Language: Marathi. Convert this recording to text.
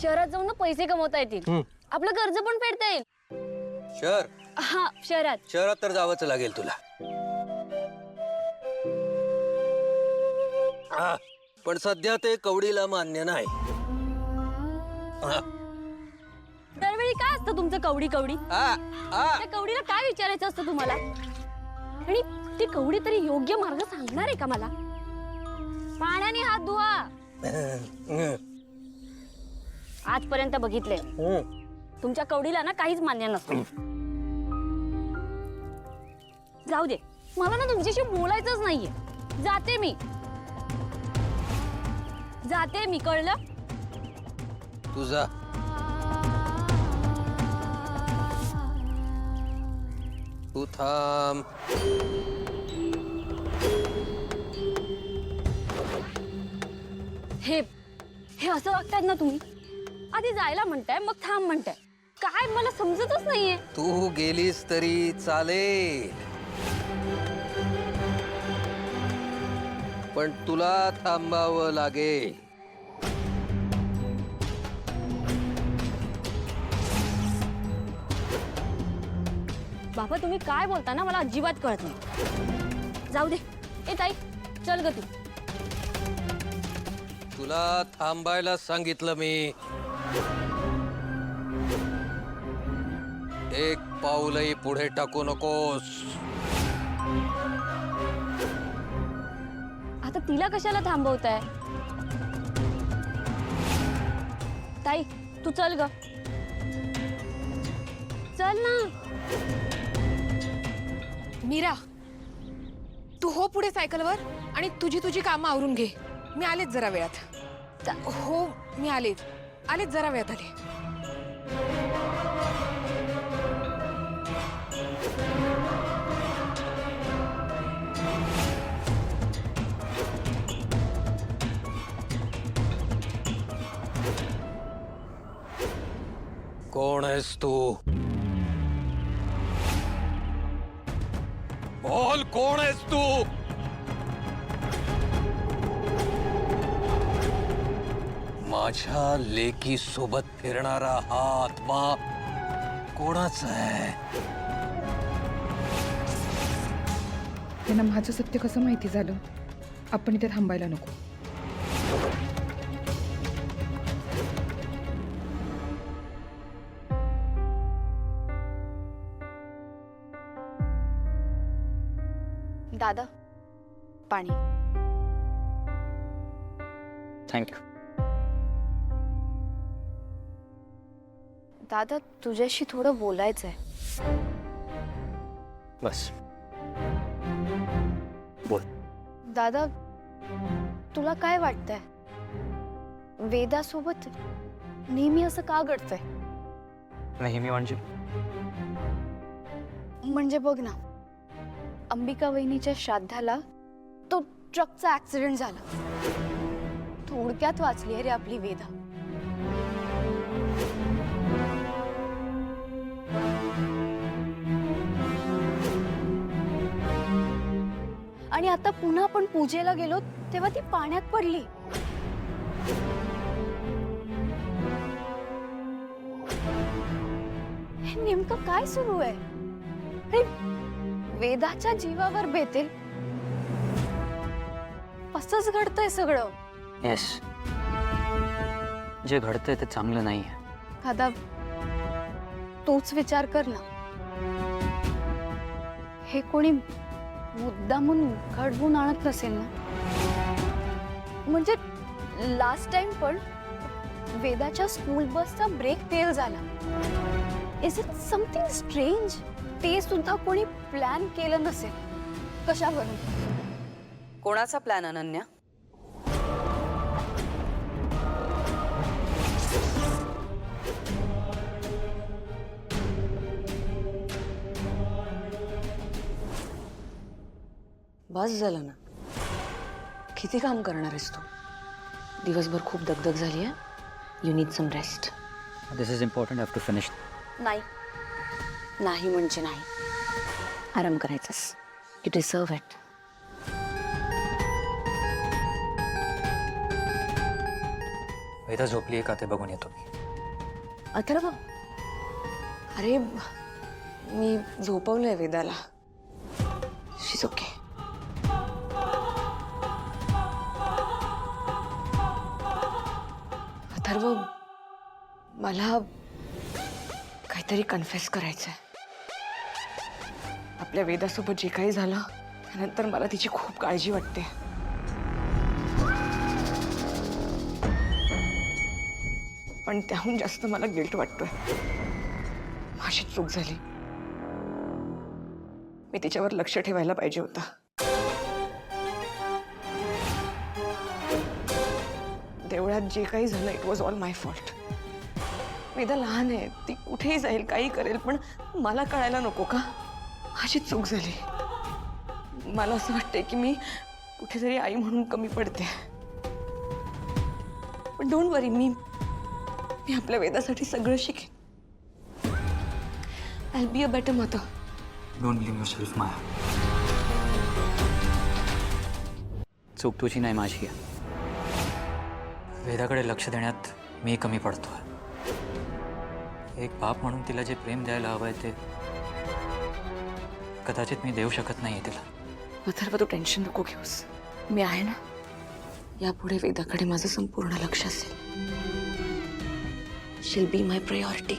शहरात जाऊन ना पैसे कमवता येतील, आपलं कर्ज पण फेडता येईल. शहर? हा, शहरात तर जावंच लागेल तुला. पण सध्या ते कवडीला मान्य नाही. दरवेळी काय असतं तुमचं कवडी कवडी? त्या कवडीला काय विचारायचं असतं तुम्हाला? आणि ती कवडी तरी योग्य मार्ग सांगणार आहे का मला? पाण्याने हात धुवा. आजपर्यंत बघितले तुमच्या कवडीला ना काहीच मान्य नसतं. जाऊ दे, मला ना तुमच्याशी बोलायचंच नाहीये. जाते मी, कळलं? तुझा तू थांब. हे असं वागताय ना तुम्ही? आधी जायला म्हणताय, मग थांब म्हणताय. काय मला समजतच नाहीये. तू गेलीस तरी चालेल, पण तुला थांबावं लागेल. बाबा तुम्ही काय बोलता ना मला अजिबात कळत नाही. जाऊ दे. ए ताई, चल ग तू. तुला थांबायला सांगितलं मी. एक पाऊलही पुढे टाकू नकोस. आता तिला कशाला थांबवताय? ताई तू चल ग, चल ना. मीरा, तू हो पुढे सायकलवर आणि तुझी कामं आवरून घे. मी आलेच जरा वेळात. हो, मी आलेच जरा वेळात आले. कोण आहेस तू? बोल, कोण आहेस तू? माझ्या लेकी सोबत फिरणारा हा आत्मा कोणाचा आहे? त्यांना माझं सत्य कसं माहिती झालं? आपण इथे थांबायला नको. दादा, पाणी. थँक्यू. दादा तुझ्याशी थोडं बोलायचंय. बस बोल. दादा तुला काय वाटतंय? वेदासोबत नेहमी असं का घडतंय? नेहमी म्हणजे बघ ना, अंबिका वहिनीच्या श्राद्धाला तो ट्रकचा ऍक्सिडेंट झाला. थोडक्यात वाचली रे आपली वेदा. आणि आता पुन्हा आपण पूजेला गेलो तेव्हा ती पाण्यात पडली. हे नेमकं काय सुरू आहे? हे वेदाच्या जीवावर बेतेल असंच घडतंय सगळं. येस, जे घडतंय ते चांगलं नाहीये. दादा तूच विचार कर ना. हे कोणी मुद्दामून घडवून आणत नसेल ना? म्हणजे लास्ट टाइम पण वेदाच्या स्कूल बसचा ब्रेक फेल झाला. Is it something strange? ते सुद्धा कोणी प्लॅन केलं नसेल. कशावरून? कोणाचा प्लॅन अनन्या? बस झालं ना. किती काम करणार आहेस तू? दिवसभर खूप दगदग झाली आहे. You need some rest. This is important. Have to finish. नाही म्हणजे नाही. आराम करायचास. You deserve it. वेदा झोपली आहे का ते बघून येतो मी. अथर्व, अरे मी झोपवलंय वेदाला. शीज ओके. अथर्व, मला काहीतरी कन्फेस करायचंय. आपल्या वेदासोबत जे काही झालं त्यानंतर मला तिची खूप काळजी वाटते. पण त्याहून जास्त मला गिल्ट वाटतोय. माझी चूक झाली. मी तिच्यावर लक्ष ठेवायला पाहिजे होतं. देवळात जे काही झालं it was all my fault. Veda लहान आहे, ती कुठेही जाईल, काही करेल, पण मला कळायला नको का? माझी चूक झाली. मला असं वाटतंय की मी कुठेतरी आई म्हणून कमी पडते. पण डोंट वरी, मी आपल्या वेदासाठी सगळं शिकेन. I be a better mother. Don't blame yourself Maya. चूक तुझी नाही, माझी आहे. वेदाकडे लक्ष देण्यात मी कमी पडतोय. एक बाप म्हणून तिला जे प्रेम द्यायला हवंय ते कदाचित मी देऊ शकत नाहीये तिला. अथर्व, तू टेन्शन नको घेऊस. मी आहे ना. यापुढे वेदाकडे माझं संपूर्ण लक्ष असेल. She'll be my priority.